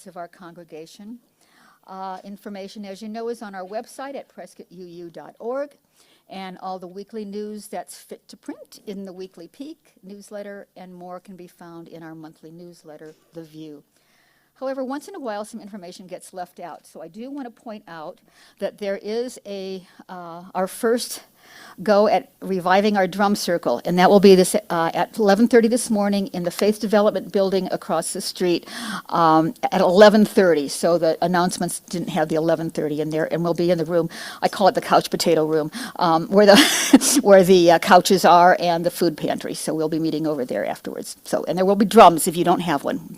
of our congregation. Information, as you know, is on our website at prescottuu.org, and all the weekly news that's fit to print in the Weekly Peak newsletter, and more can be found in our monthly newsletter, The View. However, once in a while, some information gets left out. So I do want to point out that there is our first go at reviving our drum circle, and that will be this at 11:30 this morning in the Faith Development Building across the street at 11:30. So the announcements didn't have the 11:30 in there, and we'll be in the room. I call it the couch potato room, where the where the couches are and the food pantry. So we'll be meeting over there afterwards. So, and there will be drums if you don't have one.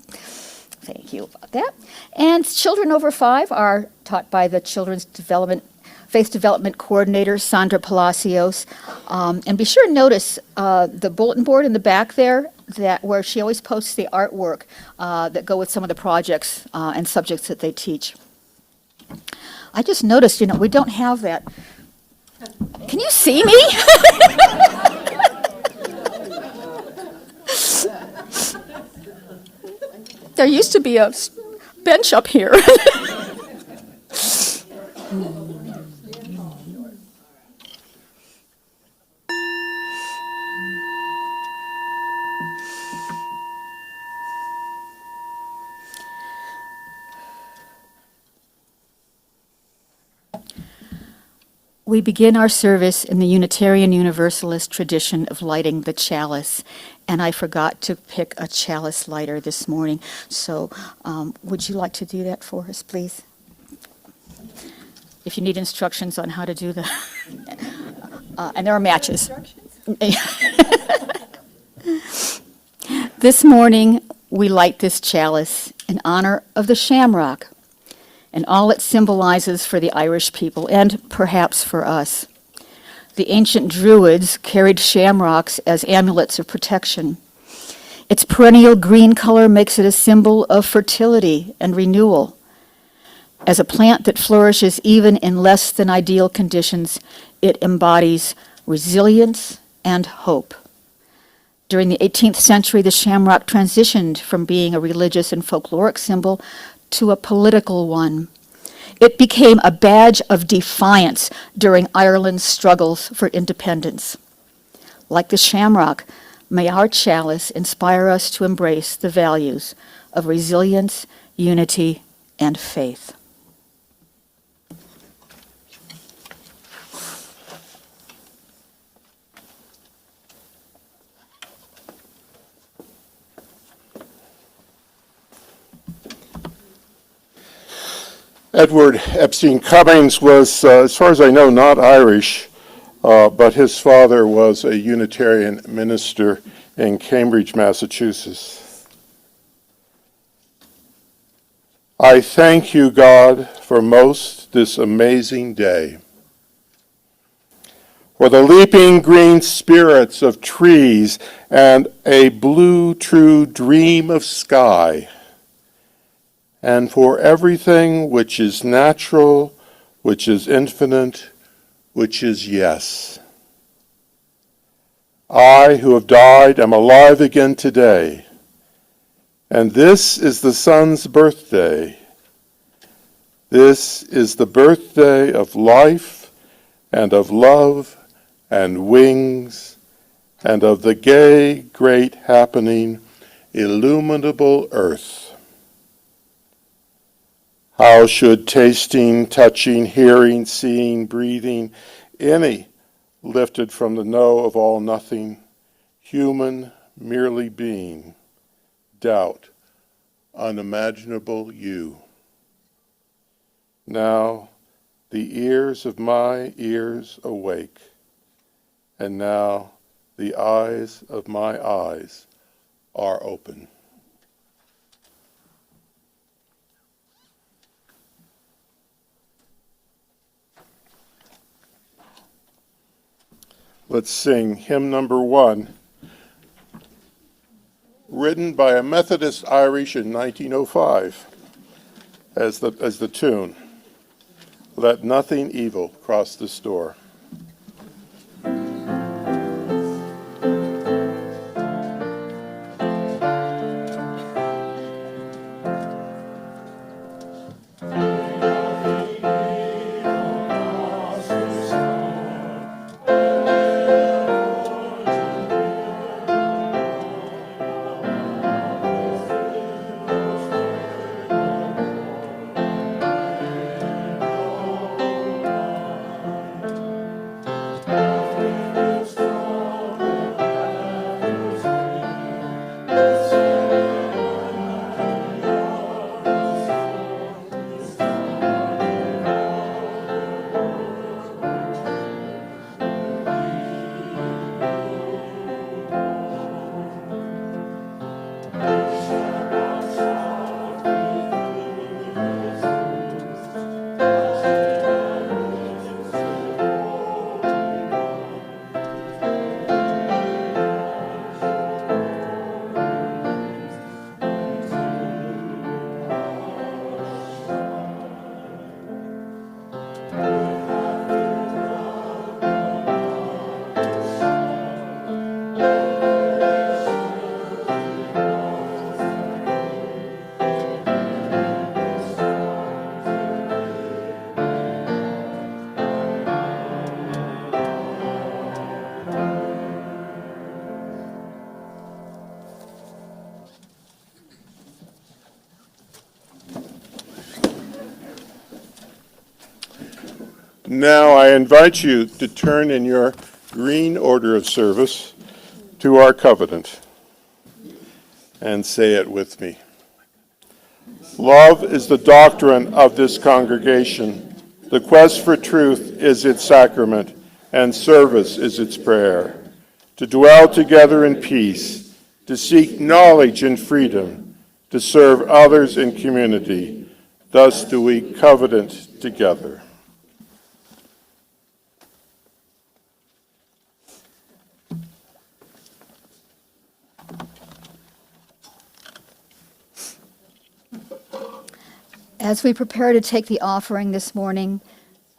Thank you about that. And children over 5 are taught by the Children's Faith Development Coordinator, Sandra Palacios. And be sure to notice the bulletin board in the back there, where she always posts the artwork that go with some of the projects and subjects that they teach. I just noticed, we don't have that. Can you see me? There used to be a bench up here. We begin our service in the Unitarian Universalist tradition of lighting the chalice, and I forgot to pick a chalice lighter this morning. So would you like to do that for us, please? If you need instructions on how to do the... and there are matches. This morning, we light this chalice in honor of the shamrock and all it symbolizes for the Irish people, and perhaps for us. The ancient Druids carried shamrocks as amulets of protection. Its perennial green color makes it a symbol of fertility and renewal. As a plant that flourishes even in less than ideal conditions, it embodies resilience and hope. During the 18th century, the shamrock transitioned from being a religious and folkloric symbol to a political one. It became a badge of defiance during Ireland's struggles for independence. Like the shamrock, may our chalice inspire us to embrace the values of resilience, unity, and faith. Edward Epstein Cummings was, as far as I know, not Irish, but his father was a Unitarian minister in Cambridge, Massachusetts. I thank you, God, for most this amazing day, for the leaping green spirits of trees and a blue true dream of sky, and for everything which is natural, which is infinite, which is yes. I, who have died, am alive again today, and this is the Son's birthday. This is the birthday of life and of love and wings and of the gay, great happening, illuminable earth. How should tasting, touching, hearing, seeing, breathing, any lifted from the know of all nothing, human merely being, doubt unimaginable you? Now the ears of my ears awake, and now the eyes of my eyes are open. Let's sing hymn number 1, written by a Methodist Irish in 1905 as the tune. Let nothing evil cross this door. Now I invite you to turn in your green order of service to our covenant and say it with me. Love is the doctrine of this congregation. The quest for truth is its sacrament, and service is its prayer. To dwell together in peace, to seek knowledge and freedom, to serve others in community. Thus do we covenant together. As we prepare to take the offering this morning,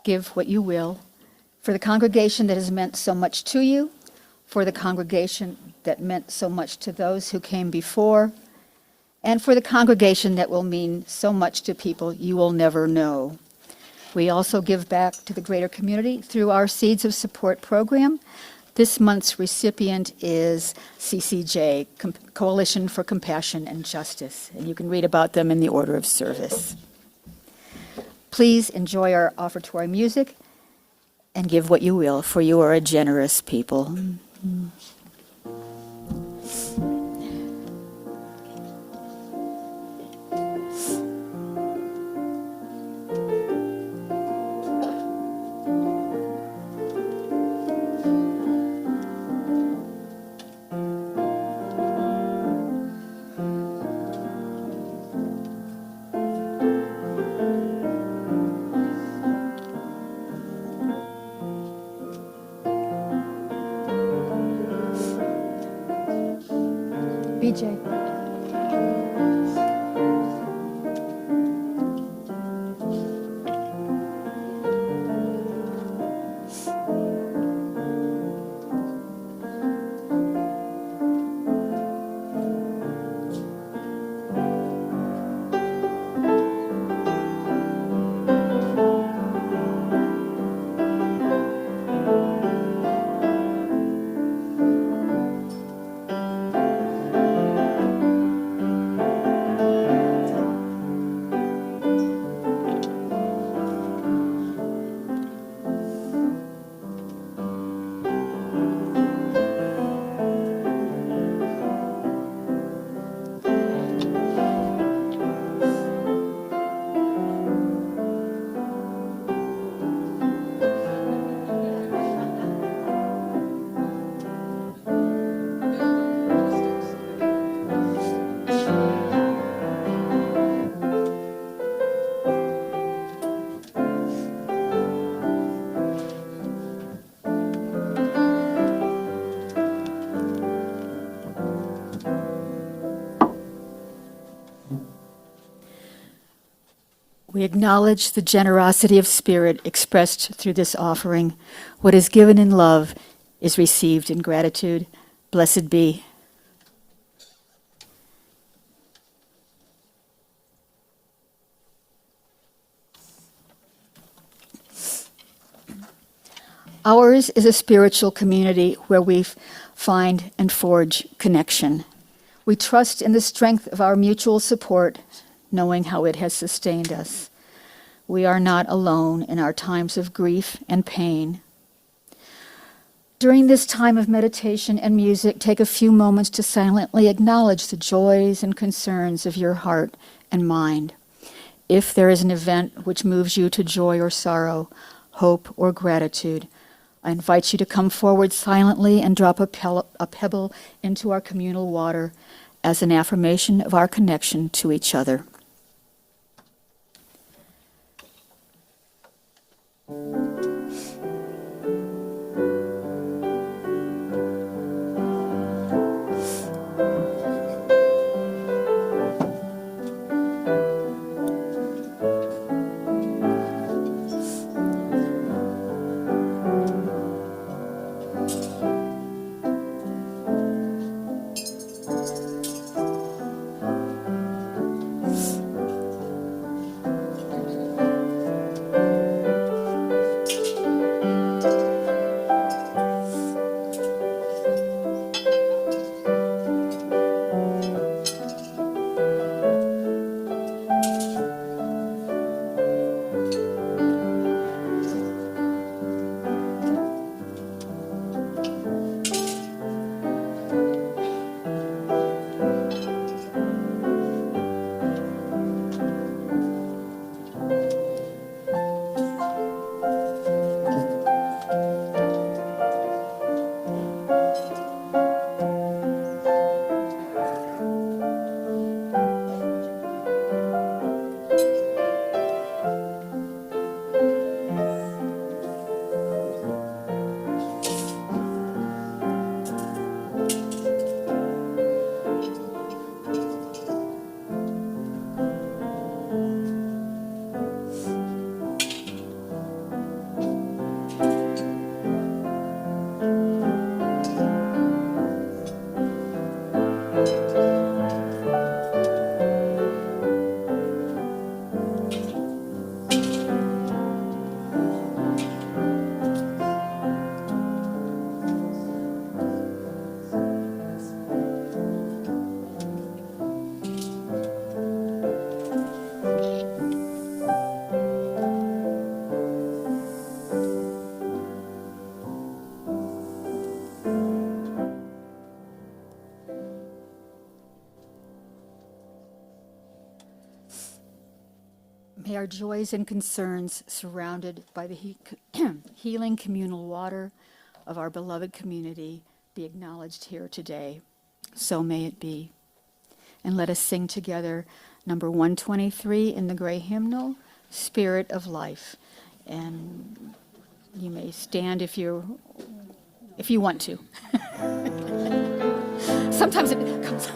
give what you will for the congregation that has meant so much to you, for the congregation that meant so much to those who came before, and for the congregation that will mean so much to people you will never know. We also give back to the greater community through our Seeds of Support program. This month's recipient is CCJ, Coalition for Compassion and Justice, and you can read about them in the order of service. Please enjoy our offertory music and give what you will, for you are a generous people. BJ. We acknowledge the generosity of spirit expressed through this offering. What is given in love is received in gratitude. Blessed be. Ours is a spiritual community where we find and forge connection. We trust in the strength of our mutual support, knowing how it has sustained us. We are not alone in our times of grief and pain. During this time of meditation and music, take a few moments to silently acknowledge the joys and concerns of your heart and mind. If there is an event which moves you to joy or sorrow, hope or gratitude, I invite you to come forward silently and drop a pebble into our communal water as an affirmation of our connection to each other. May our joys and concerns surrounded by the healing communal water of our beloved community be acknowledged here today. So may it be. And let us sing together number 123 in the gray hymnal, Spirit of Life. And you may stand if you want to. Sometimes it comes.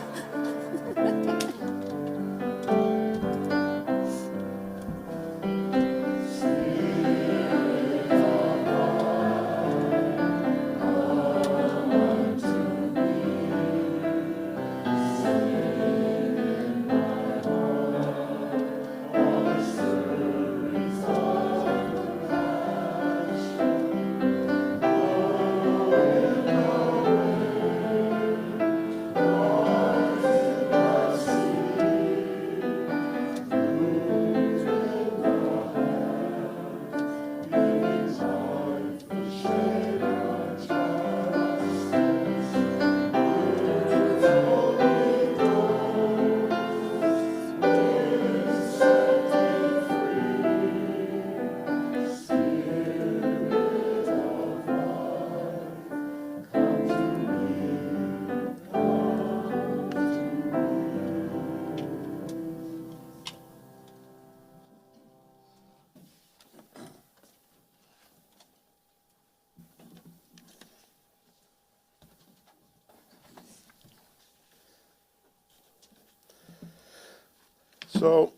So,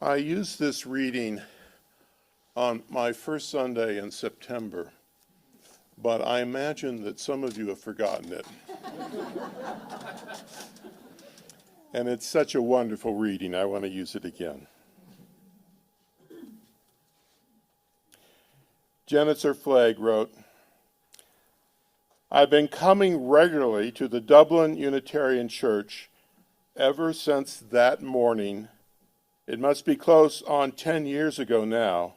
I used this reading on my first Sunday in September, but I imagine that some of you have forgotten it. And it's such a wonderful reading, I want to use it again. Jenitzer Flagg wrote, "I've been coming regularly to the Dublin Unitarian Church ever since that morning, it must be close on 10 years ago now,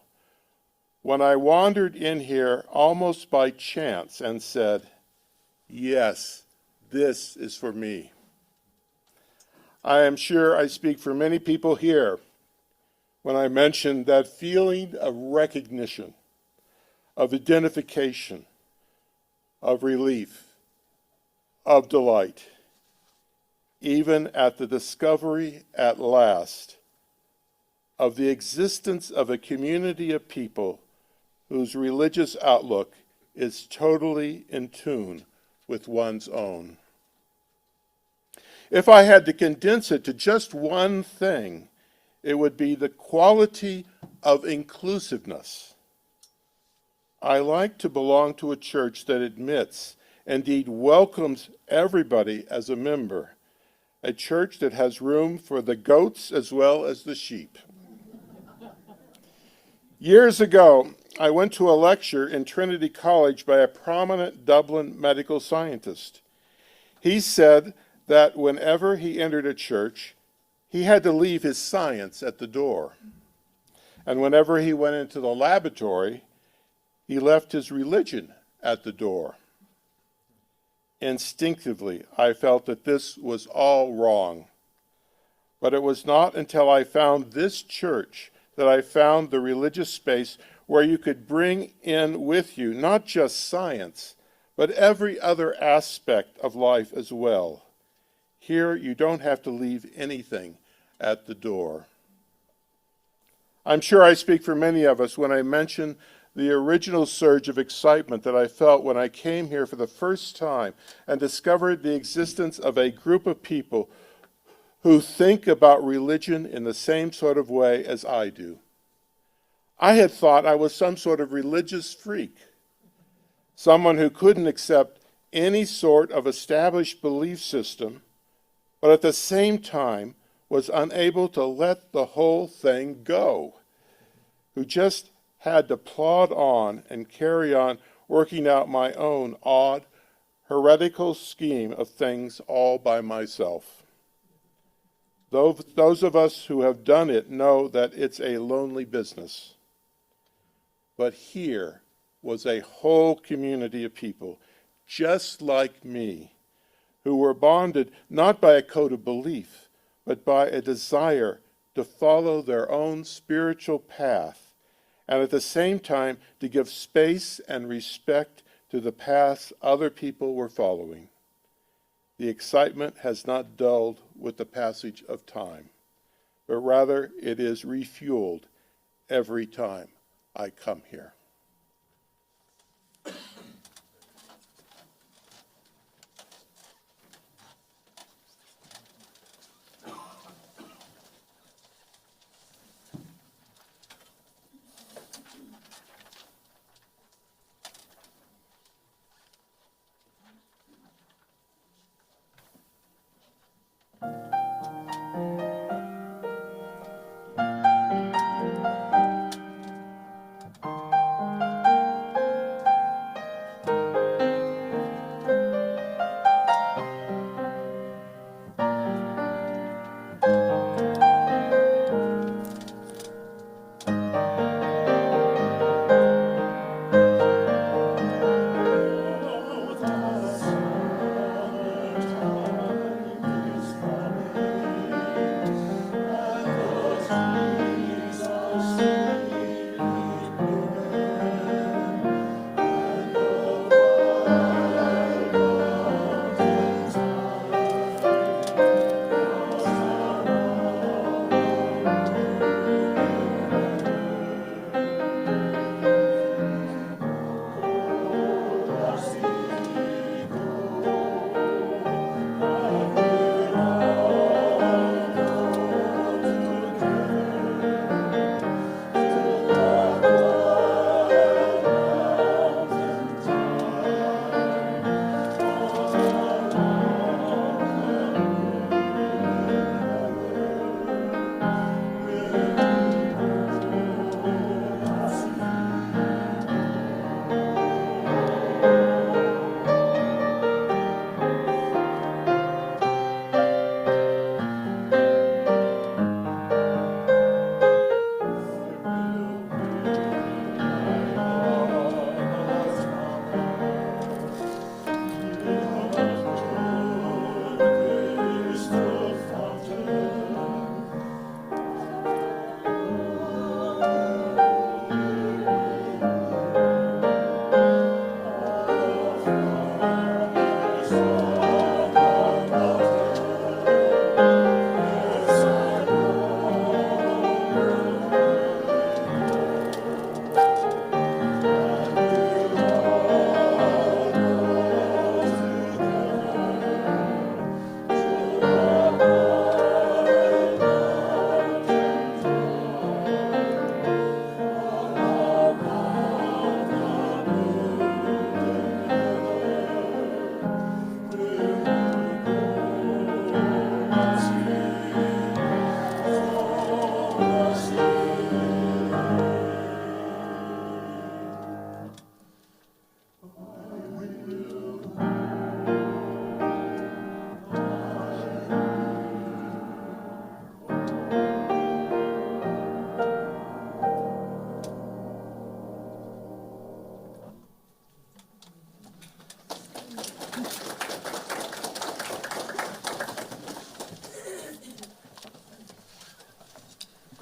when I wandered in here almost by chance and said, 'Yes, this is for me.' I am sure I speak for many people here when I mention that feeling of recognition, of identification, of relief, of delight, even at the discovery at last of the existence of a community of people whose religious outlook is totally in tune with one's own. If I had to condense it to just one thing, it would be the quality of inclusiveness. I like to belong to a church that admits, indeed welcomes everybody as a member, a church that has room for the goats as well as the sheep. Years ago, I went to a lecture in Trinity College by a prominent Dublin medical scientist. He said that whenever he entered a church, he had to leave his science at the door. And whenever he went into the laboratory, he left his religion at the door. Instinctively, I felt that this was all wrong. But it was not until I found this church that I found the religious space where you could bring in with you not just science, but every other aspect of life as well. Here, you don't have to leave anything at the door. I'm sure I speak for many of us when I mention the original surge of excitement that I felt when I came here for the first time and discovered the existence of a group of people who think about religion in the same sort of way as I do. I had thought I was some sort of religious freak, someone who couldn't accept any sort of established belief system, but at the same time was unable to let the whole thing go, who just had to plod on and carry on working out my own odd, heretical scheme of things all by myself. Those of us who have done it know that it's a lonely business. But here was a whole community of people, just like me, who were bonded not by a code of belief, but by a desire to follow their own spiritual path, and at the same time to give space and respect to the paths other people were following. The excitement has not dulled with the passage of time, but rather it is refueled every time I come here.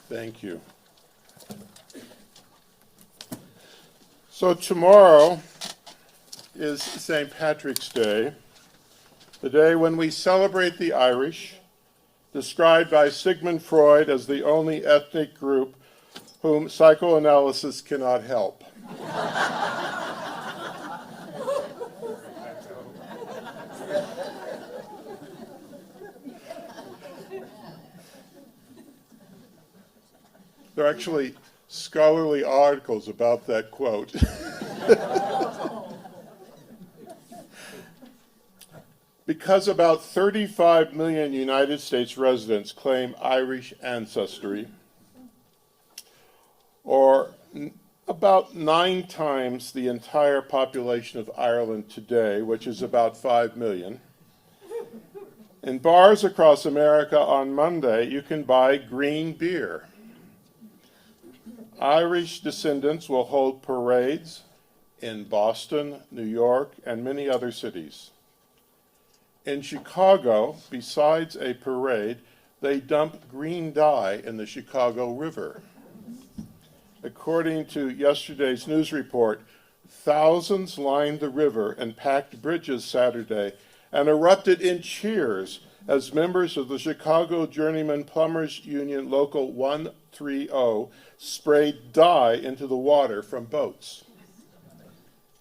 Thank you. So tomorrow is St. Patrick's Day, the day when we celebrate the Irish, described by Sigmund Freud as the only ethnic group whom psychoanalysis cannot help. There are actually scholarly articles about that quote. Because about 35 million United States residents claim Irish ancestry, or about 9 times the entire population of Ireland today, which is about 5 million. In bars across America on Monday, you can buy green beer. Irish descendants will hold parades in Boston, New York, and many other cities. In Chicago, besides a parade, they dump green dye in the Chicago River. According to yesterday's news report, thousands lined the river and packed bridges Saturday and erupted in cheers as members of the Chicago Journeyman Plumbers Union Local 130 sprayed dye into the water from boats.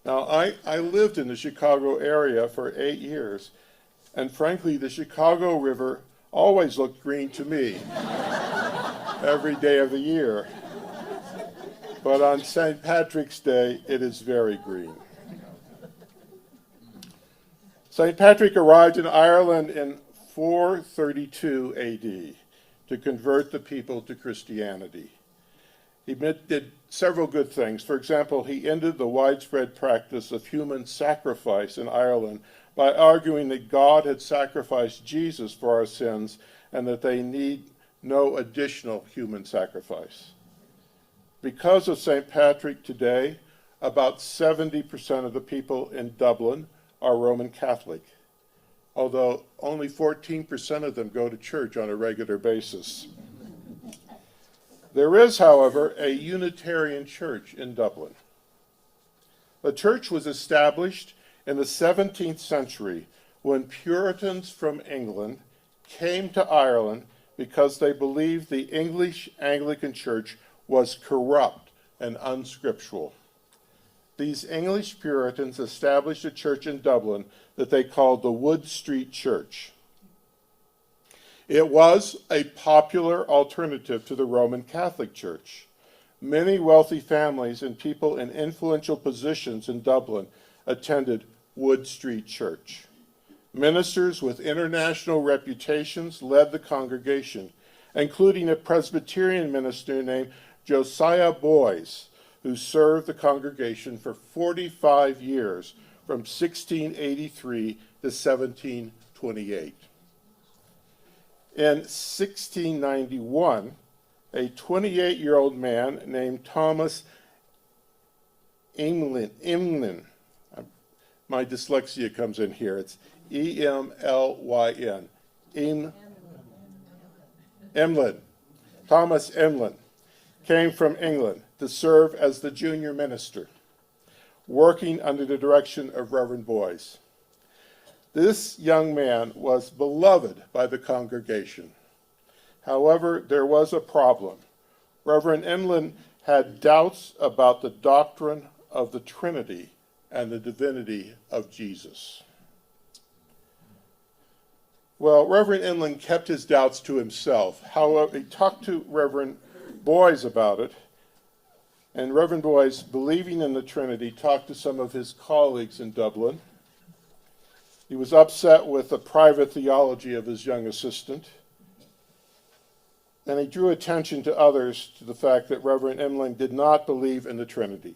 Now, I lived in the Chicago area for 8 years, and frankly, the Chicago River always looked green to me every day of the year. But on St. Patrick's Day, it is very green. St. Patrick arrived in Ireland in 432 AD to convert the people to Christianity. He did several good things. For example, he ended the widespread practice of human sacrifice in Ireland by arguing that God had sacrificed Jesus for our sins and that they need no additional human sacrifice. Because of St. Patrick today, about 70% of the people in Dublin are Roman Catholic, although only 14% of them go to church on a regular basis. There is, however, a Unitarian church in Dublin. The church was established in the 17th century when Puritans from England came to Ireland because they believed the English Anglican Church was corrupt and unscriptural. These English Puritans established a church in Dublin that they called the Wood Street Church. It was a popular alternative to the Roman Catholic Church. Many wealthy families and people in influential positions in Dublin attended Wood Street Church. Ministers with international reputations led the congregation, including a Presbyterian minister named Josiah Boys, who served the congregation for 45 years, from 1683 to 1728. In 1691, a 28-year-old man named Thomas Emlyn, my dyslexia comes in here, it's E-M-L-Y-N, Emlyn, Thomas Emlyn, came from England to serve as the junior minister, working under the direction of Reverend Boys. This young man was beloved by the congregation. However, there was a problem. Reverend Emlyn had doubts about the doctrine of the Trinity and the divinity of Jesus. Well, Reverend Emlyn kept his doubts to himself. However, he talked to Reverend Boys about it, and Reverend Boys, believing in the Trinity, talked to some of his colleagues in Dublin. He was upset with the private theology of his young assistant, and he drew attention to others to the fact that Reverend Emlyn did not believe in the Trinity.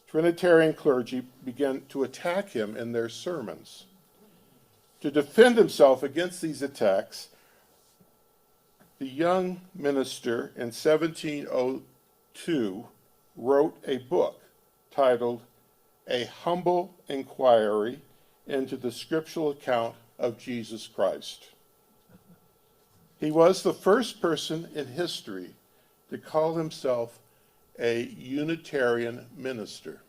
Trinitarian clergy began to attack him in their sermons. To defend himself against these attacks, the young minister in 1702 wrote a book titled A Humble Inquiry into the Scriptural Account of Jesus Christ. He was the first person in history to call himself a Unitarian minister.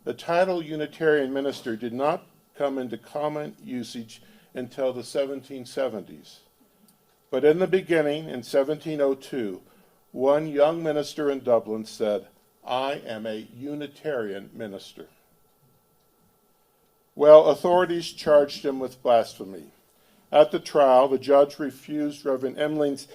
The title Unitarian minister did not come into common usage until the 1770s. But in the beginning, in 1702, one young minister in Dublin said, "I am a Unitarian minister." Well, authorities charged him with blasphemy. At the trial, the judge refused Reverend Emlyn's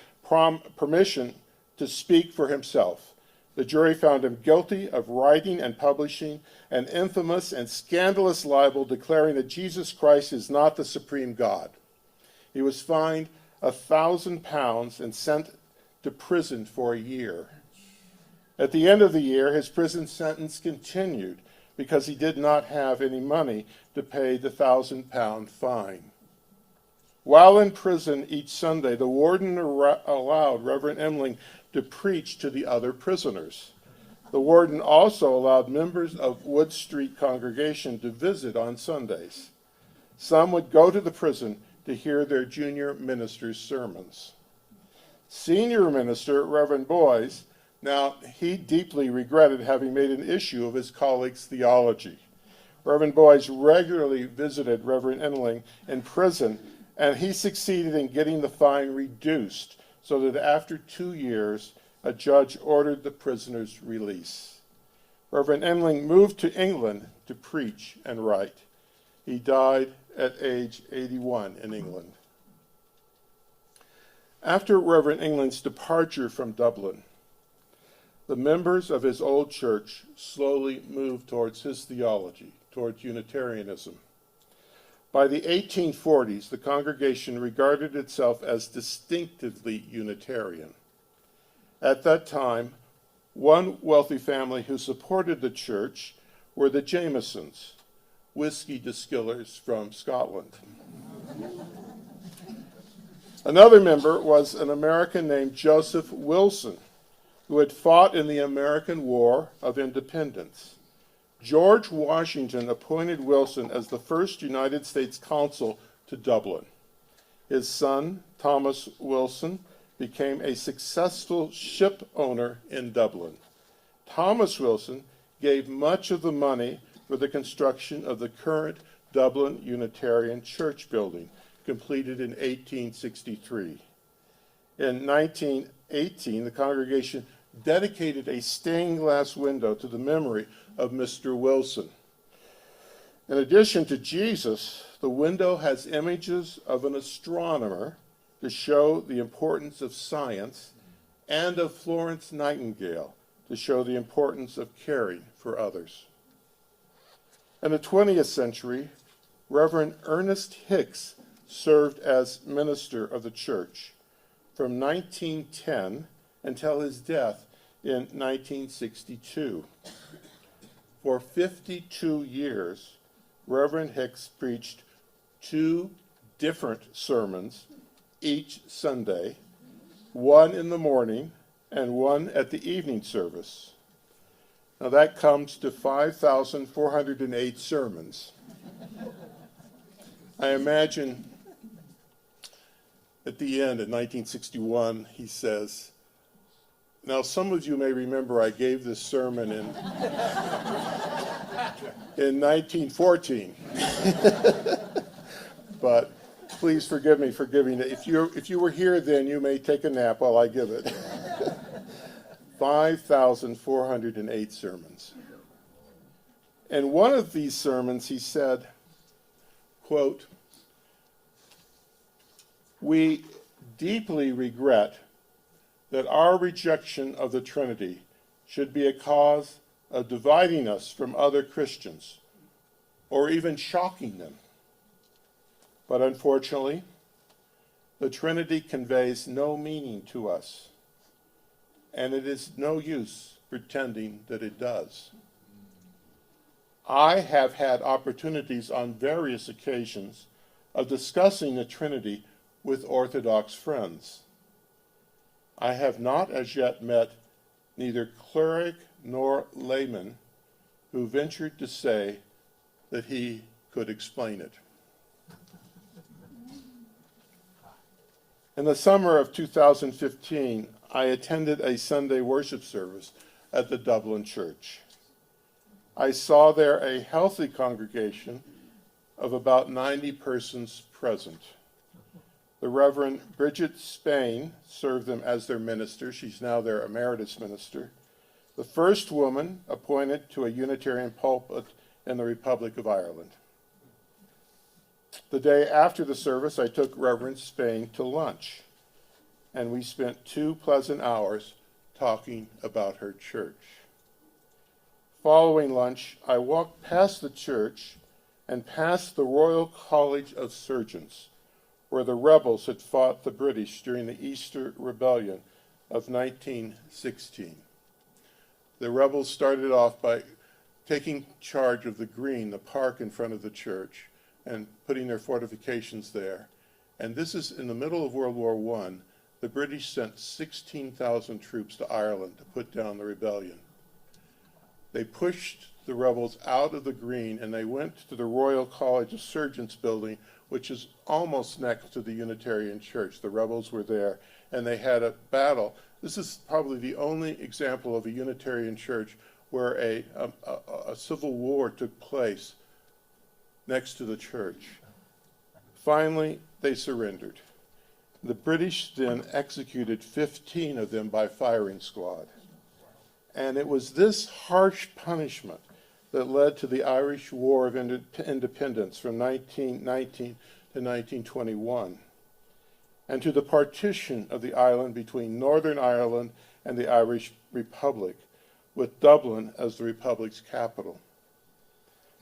permission to speak for himself. The jury found him guilty of writing and publishing an infamous and scandalous libel declaring that Jesus Christ is not the supreme God. He was fined £1,000 and sent to prison for a year. At the end of the year, his prison sentence continued because he did not have any money to pay the £1,000 fine. While in prison each Sunday, the warden allowed Reverend Emlyn to preach to the other prisoners. The warden also allowed members of Wood Street congregation to visit on Sundays. Some would go to the prison to hear their junior minister's sermons. Senior minister, Reverend Boyes, now he deeply regretted having made an issue of his colleagues' theology. Reverend Boyes regularly visited Reverend Enling in prison, and he succeeded in getting the fine reduced so that after 2 years, a judge ordered the prisoner's release. Reverend Enling moved to England to preach and write. He died at age 81 in England. After Reverend Enling's departure from Dublin, the members of his old church slowly moved towards his theology, towards Unitarianism. By the 1840s, the congregation regarded itself as distinctively Unitarian. At that time, one wealthy family who supported the church were the Jamesons, whiskey distillers from Scotland. Another member was an American named Joseph Wilson, who had fought in the American War of Independence. George Washington appointed Wilson as the first United States consul to Dublin. His son, Thomas Wilson, became a successful ship owner in Dublin. Thomas Wilson gave much of the money for the construction of the current Dublin Unitarian Church building, completed in 1863. In 1918, the congregation dedicated a stained glass window to the memory of Mr. Wilson. In addition to Jesus, the window has images of an astronomer to show the importance of science, and of Florence Nightingale to show the importance of caring for others. In the 20th century, Reverend Ernest Hicks served as minister of the church from 1910 until his death in 1962. For 52 years, Reverend Hicks preached 2 different sermons each Sunday, one in the morning and one at the evening service. Now that comes to 5,408 sermons. I imagine at the end in 1961, he says, now some of you may remember I gave this sermon in 1914. But please forgive me for giving it. If you were here then, you may take a nap while I give it. 5,408 sermons. In one of these sermons, he said, quote, "We deeply regret that our rejection of the Trinity should be a cause of dividing us from other Christians, or even shocking them. But unfortunately, the Trinity conveys no meaning to us, and it is no use pretending that it does. I have had opportunities on various occasions of discussing the Trinity with Orthodox friends. I have not as yet met neither cleric nor layman who ventured to say that he could explain it." In the summer of 2015, I attended a Sunday worship service at the Dublin church. I saw there a healthy congregation of about 90 persons present. The Reverend Bridget Spain served them as their minister. She's now their emeritus minister, the first woman appointed to a Unitarian pulpit in the Republic of Ireland. The day after the service, I took Reverend Spain to lunch, and we spent 2 pleasant hours talking about her church. Following lunch, I walked past the church and past the Royal College of Surgeons, where the rebels had fought the British during the Easter Rebellion of 1916. The rebels started off by taking charge of the green, the park in front of the church, and putting their fortifications there. And this is in the middle of World War I. The British sent 16,000 troops to Ireland to put down the rebellion. They pushed the rebels out of the green, and they went to the Royal College of Surgeons building, which is almost next to the Unitarian Church. The rebels were there, and they had a battle. This is probably the only example of a Unitarian church where a civil war took place next to the church. Finally, they surrendered. The British then executed 15 of them by firing squad. And it was this harsh punishment that led to the Irish War of Independence from 1919 to 1921, and to the partition of the island between Northern Ireland and the Irish Republic, with Dublin as the Republic's capital.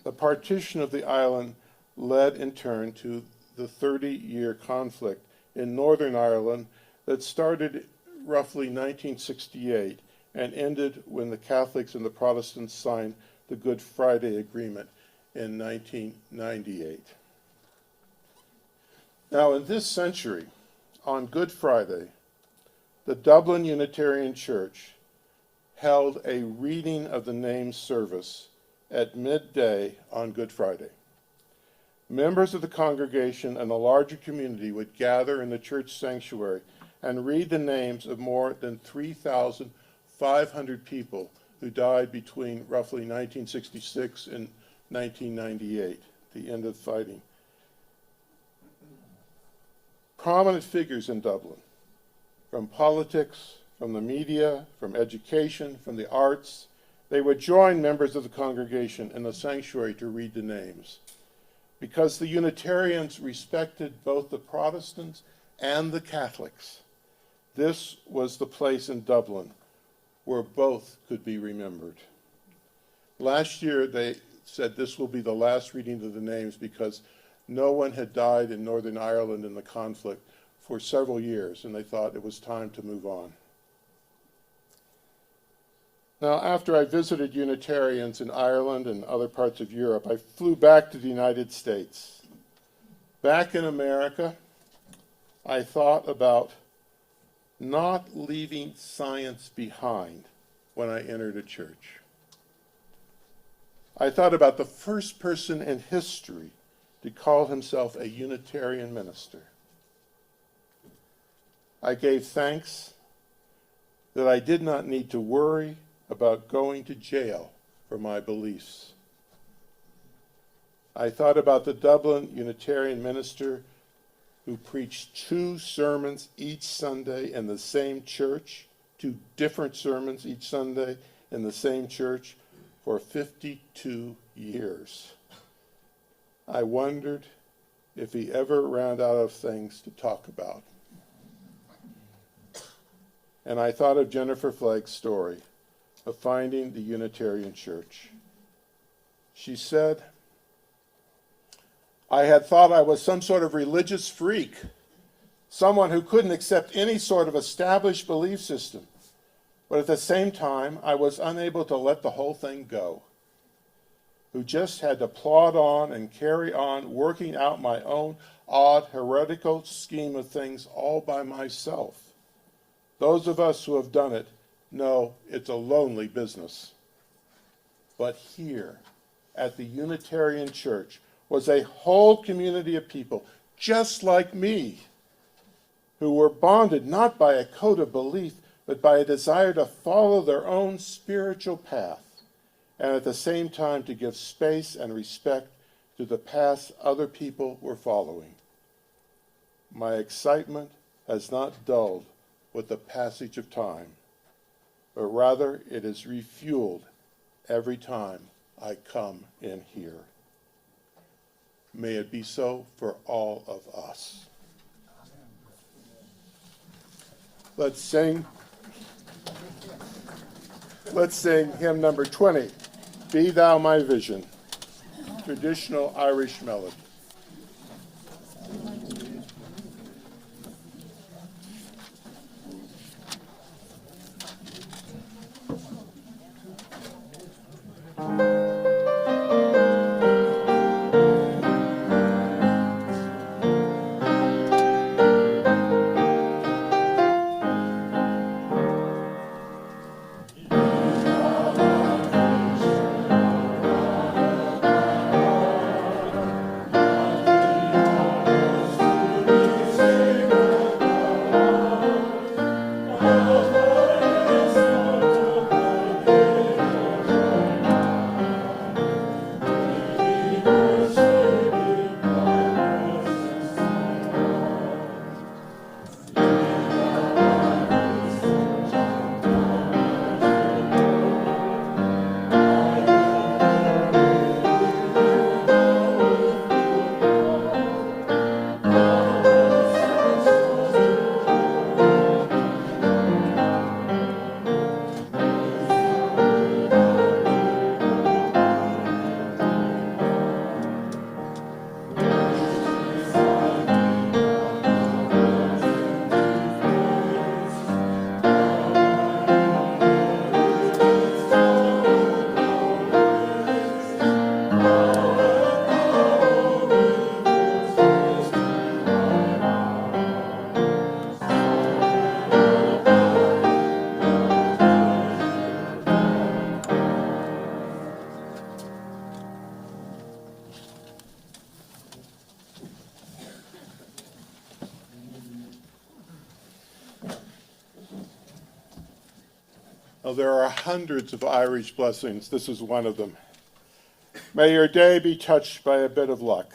The partition of the island led in turn to the 30-year conflict in Northern Ireland that started roughly 1968 and ended when the Catholics and the Protestants signed the Good Friday Agreement in 1998. Now, in this century, on Good Friday, the Dublin Unitarian Church held a reading of the names service at midday on Good Friday. Members of the congregation and the larger community would gather in the church sanctuary and read the names of more than 3,500 people who died between roughly 1966 and 1998, the end of fighting. Prominent figures in Dublin, from politics, from the media, from education, from the arts, they would join members of the congregation in the sanctuary to read the names. Because the Unitarians respected both the Protestants and the Catholics, this was the place in Dublin where both could be remembered. Last year, they said this will be the last reading of the names because no one had died in Northern Ireland in the conflict for several years, and they thought it was time to move on. Now, after I visited Unitarians in Ireland and other parts of Europe, I flew back to the United States. Back in America, I thought about not leaving science behind when I entered a church. I thought about the first person in history to call himself a Unitarian minister. I gave thanks that I did not need to worry about going to jail for my beliefs. I thought about the Dublin Unitarian minister who preached 2 sermons each Sunday in the same church, 2 different sermons each Sunday in the same church for 52 years. I wondered if he ever ran out of things to talk about. And I thought of Jennifer Flagg's story of finding the Unitarian Church. She said, I had thought I was some sort of religious freak, someone who couldn't accept any sort of established belief system. But at the same time, I was unable to let the whole thing go, who just had to plod on and carry on, working out my own odd, heretical scheme of things all by myself. Those of us who have done it know it's a lonely business. But here, at the Unitarian Church, was a whole community of people, just like me, who were bonded not by a code of belief, but by a desire to follow their own spiritual path, and at the same time to give space and respect to the paths other people were following. My excitement has not dulled with the passage of time, but rather it is refueled every time I come in here. May it be so for all of us. Let's sing hymn number 20, Be Thou My Vision, traditional Irish melody. Oh, there are hundreds of Irish blessings. This is one of them. May your day be touched by a bit of luck,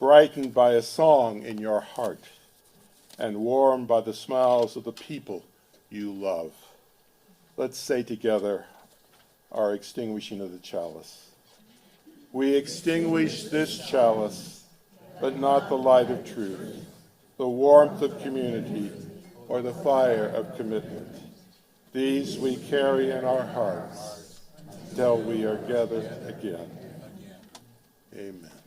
brightened by a song in your heart, and warmed by the smiles of the people you love. Let's say together our extinguishing of the chalice. We extinguish this chalice, but not the light of truth, the warmth of community, or the fire of commitment. These we carry in our hearts till we are gathered again. Amen.